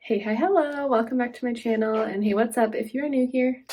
Hey, hi, hello, welcome back to my channel, and hey, what's up if you're new here?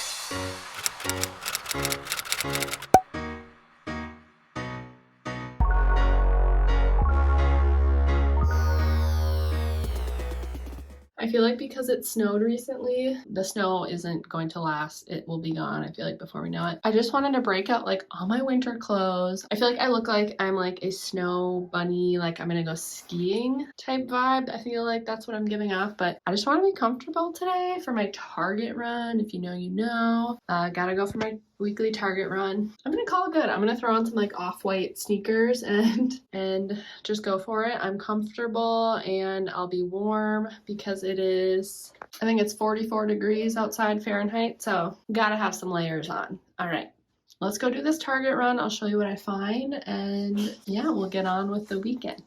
I feel like because it snowed recently, the snow isn't going to last. It will be gone, I feel like, before we know it. I just wanted to break out like all my winter clothes. I feel like I look like I'm like a snow bunny, like I'm gonna go skiing type vibe. I feel like that's what I'm giving off, but I just want to be comfortable today for my Target run. If you know, you know. Gotta go for my weekly Target run. I'm gonna call it good. I'm gonna throw on some like off-white sneakers and just go for it. I'm comfortable and I'll be warm because it is, I think it's 44 degrees outside Fahrenheit, so gotta have some layers on. All right, let's go do this Target run. I'll show you what I find, and yeah, we'll get on with the weekend.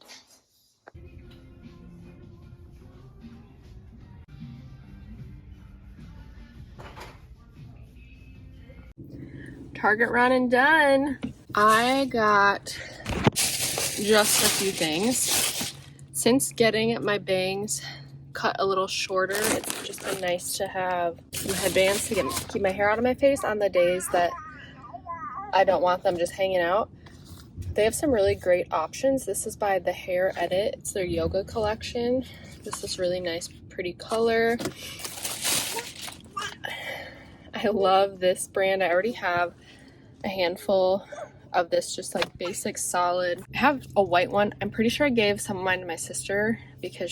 Target run and done. I got just a few things. Since getting my bangs cut a little shorter, it's just been nice to have some headbands to keep my hair out of my face on the days that I don't want them just hanging out. They have some really great options. This is by the Hair Edit. It's their yoga collection. This is really nice, pretty color. I love this brand. I already have a handful of this, just like basic solid. I have a white one. I'm pretty sure I gave some of mine to my sister because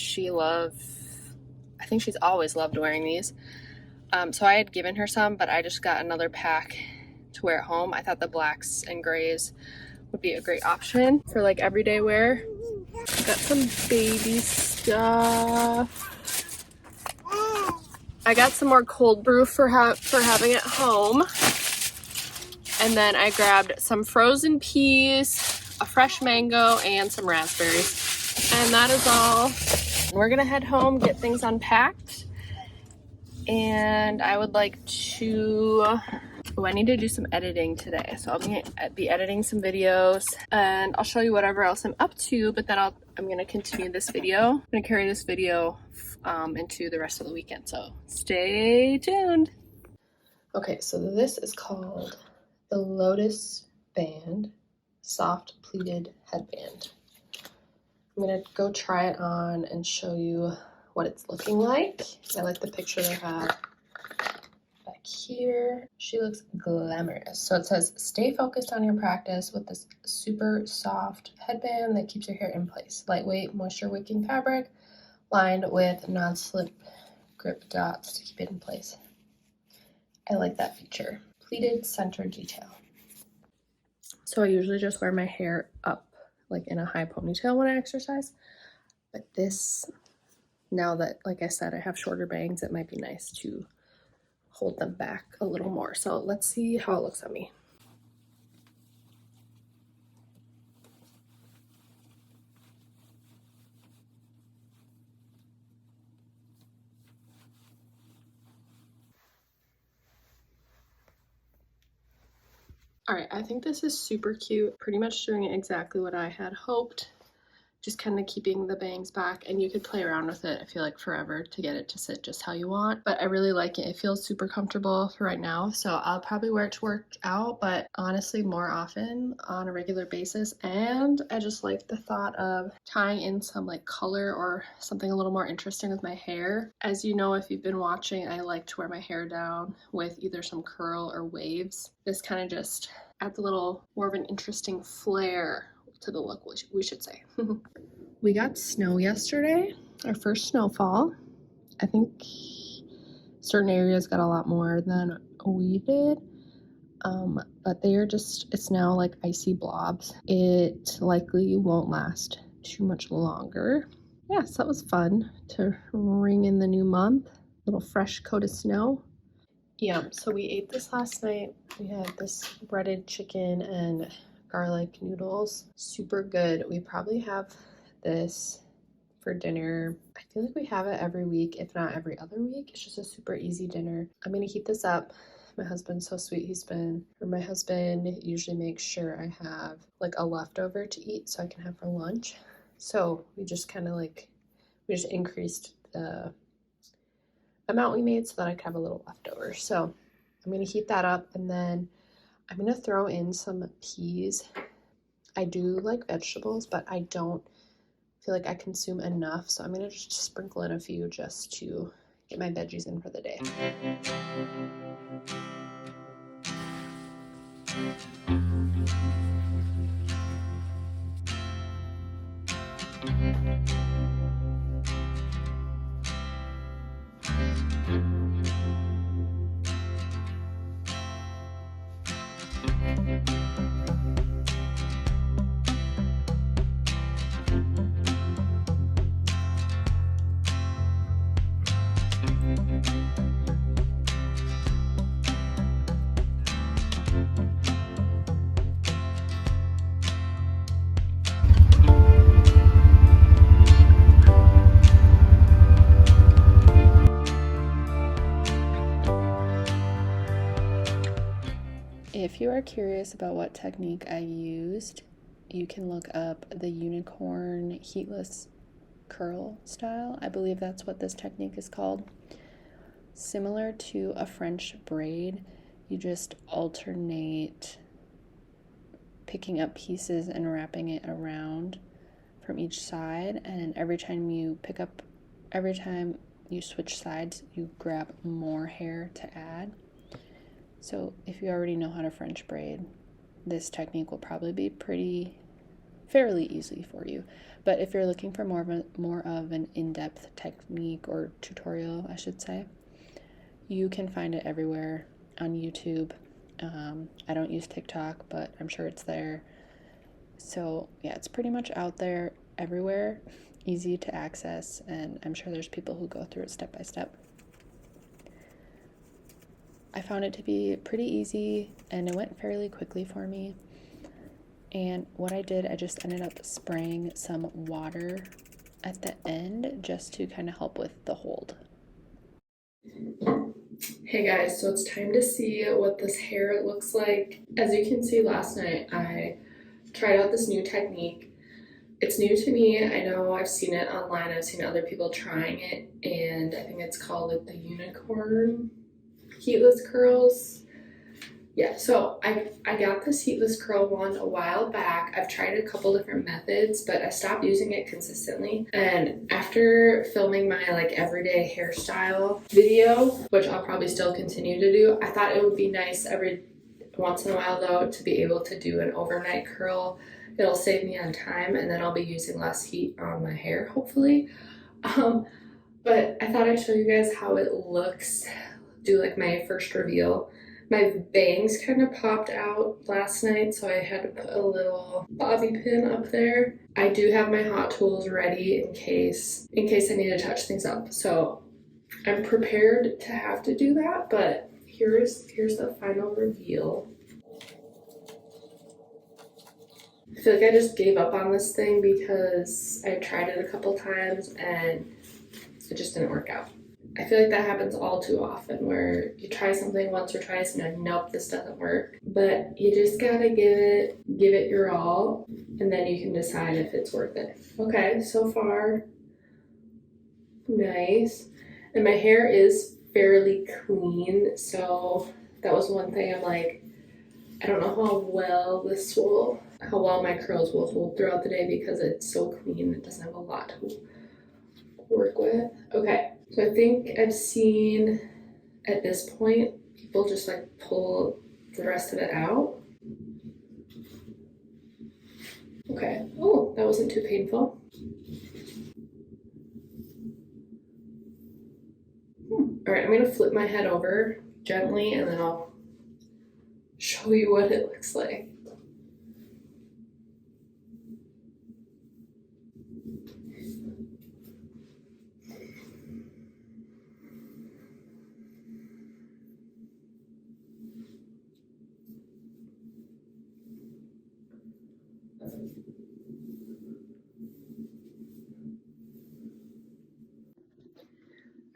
I think she's always loved wearing these. So I had given her some, but I just got another pack to wear at home. I thought the blacks and grays would be a great option for like everyday wear. Got some baby stuff. I got some more cold brew for having at home. And then I grabbed some frozen peas, a fresh mango, and some raspberries. And that is all. We're gonna head home, get things unpacked. And I would like to, I need to do some editing today. So I'll be editing some videos and I'll show you whatever else I'm up to, but then I'm gonna continue this video. I'm gonna carry this video into the rest of the weekend, so stay tuned. Okay, so this is called the Lotus Band Soft Pleated Headband. I'm gonna go try it on and show you what it's looking like. I like the picture they have back here. She looks glamorous. So it says, stay focused on your practice with this super soft headband that keeps your hair in place. Lightweight, moisture wicking fabric lined with non-slip grip dots to keep it in place. I like that feature. Pleated center detail. So I usually just wear my hair up like in a high ponytail when I exercise, but this, now that, like I said, I have shorter bangs, it might be nice to hold them back a little more. So let's see how it looks on me. All right, I think this is super cute. Pretty much doing exactly what I had hoped. Just kind of keeping the bangs back, and you could play around with it, I feel like, forever to get it to sit just how you want. But I really like it. It feels super comfortable for right now, so I'll probably wear it to work out, but honestly more often on a regular basis. And I just like the thought of tying in some like color or something a little more interesting with my hair. As you know, if you've been watching, I like to wear my hair down with either some curl or waves. This kind of just adds a little more of an interesting flair to the look, we should say. We got snow yesterday, our first snowfall. I think certain areas got a lot more than we did, but they are just, it's now like icy blobs. It likely won't last too much longer. Yeah, so that was fun to ring in the new month. Little fresh coat of snow. Yeah, so we ate this last night. We had this breaded chicken and garlic noodles. Super good. We probably have this for dinner. I feel like we have it every week, if not every other week. It's just a super easy dinner. I'm gonna keep this up. My husband's so sweet. My husband usually makes sure I have like a leftover to eat so I can have for lunch. So we just kind of like, we just increased the amount we made so that I could have a little leftover. So I'm gonna heat that up, and then I'm gonna throw in some peas. I do like vegetables, but I don't feel like I consume enough, so I'm gonna just sprinkle in a few just to get my veggies in for the day. If you are curious about what technique I used, you can look up the Unicorn Heatless Curl style. I believe that's what this technique is called. Similar to a French braid, you just alternate picking up pieces and wrapping it around from each side, and every time you switch sides, you grab more hair to add. So if you already know how to French braid, this technique will probably be fairly easy for you. But if you're looking for more of an in-depth technique or tutorial, I should say, you can find it everywhere on YouTube. I don't use TikTok, but I'm sure it's there. So yeah, it's pretty much out there everywhere, easy to access, and I'm sure there's people who go through it step by step. I found it to be pretty easy, and it went fairly quickly for me. And what I did, I just ended up spraying some water at the end just to kind of help with the hold. Hey guys, so it's time to see what this hair looks like. As you can see, last night I tried out this new technique. It's new to me. I know I've seen it online, I've seen other people trying it, and I think it's called the Unicorn Heatless Curls. Yeah, so I got this heatless curl one a while back. I've tried a couple different methods, but I stopped using it consistently. And after filming my everyday hairstyle video, which I'll probably still continue to do, I thought it would be nice every once in a while though to be able to do an overnight curl. It'll save me on time, and then I'll be using less heat on my hair, hopefully. But I thought I'd show you guys how it looks, do my first reveal. My bangs kind of popped out last night, so I had to put a little bobby pin up there. I do have my hot tools ready in case I need to touch things up. So I'm prepared to have to do that, but here's the final reveal. I feel like I just gave up on this thing because I tried it a couple times and it just didn't work out. I feel like that happens all too often, where you try something once or twice and then nope, this doesn't work. But you just gotta give it your all, and then you can decide if it's worth it. Okay, so far, nice. And my hair is fairly clean, so that was one thing I'm like, I don't know how well my curls will hold throughout the day because it's so clean. It doesn't have a lot to work with. Okay, so I think I've seen at this point people just pull the rest of it out. Okay, oh, that wasn't too painful. All right, I'm gonna flip my head over gently and then I'll show you what it looks like.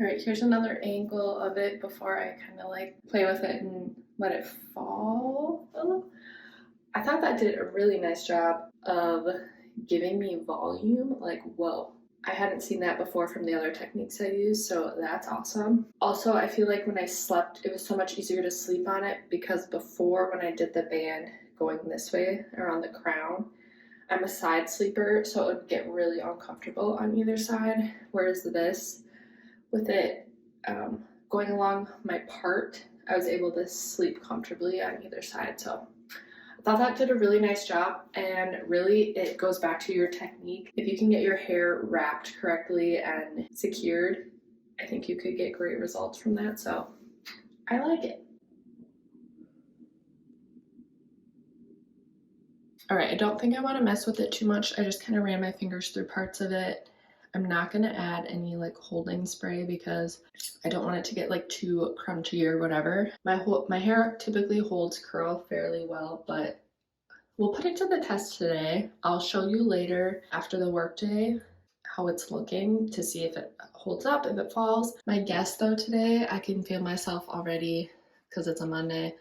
All right, here's another angle of it before I kind of play with it and let it fall a little. I thought that did a really nice job of giving me volume. Whoa, I hadn't seen that before from the other techniques I used, so that's awesome. Also, I feel like when I slept, it was so much easier to sleep on it because before, when I did the band going this way around the crown, I'm a side sleeper, so it would get really uncomfortable on either side. Whereas this, with it going along my part, I was able to sleep comfortably on either side. So I thought that did a really nice job, and really it goes back to your technique. If you can get your hair wrapped correctly and secured, I think you could get great results from that. So I like it. All right, I don't think I want to mess with it too much. I just kind of ran my fingers through parts of it. I'm not going to add any like holding spray because I don't want it to get like too crunchy or whatever. My hair typically holds curl fairly well, but we'll put it to the test today. I'll show you later after the workday how it's looking to see if it holds up, if it falls. My guess though today, I can feel myself already because it's a Monday.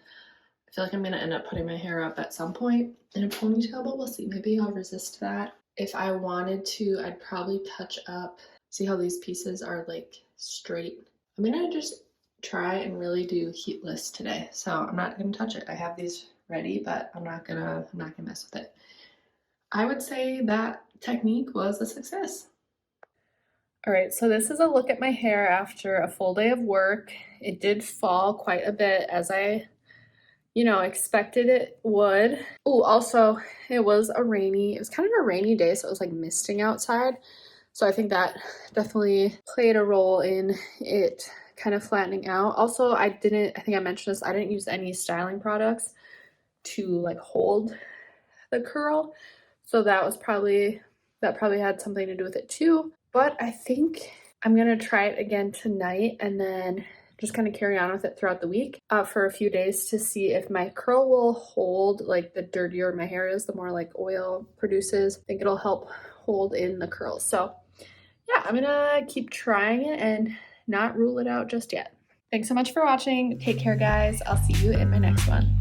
I feel like I'm gonna end up putting my hair up at some point in a ponytail, but we'll see. Maybe I'll resist that. If I wanted to, I'd probably touch up. See how these pieces are like straight? I'm gonna just try and really do heatless today. So I'm not gonna touch it. I have these ready, but I'm not gonna mess with it. I would say that technique was a success. All right, so this is a look at my hair after a full day of work. It did fall quite a bit as I expected it would. Oh, also, it was kind of a rainy day, so it was like misting outside. So I think that definitely played a role in it kind of flattening out. Also, I think I mentioned this, I didn't use any styling products to like hold the curl. So that probably had something to do with it too. But I think I'm gonna try it again tonight and then just kind of carry on with it throughout the week for a few days to see if my curl will hold. Like the dirtier my hair is, the more like oil produces. I think it'll help hold in the curls. So yeah, I'm gonna keep trying it and not rule it out just yet. Thanks so much for watching. Take care, guys. I'll see you in my next one.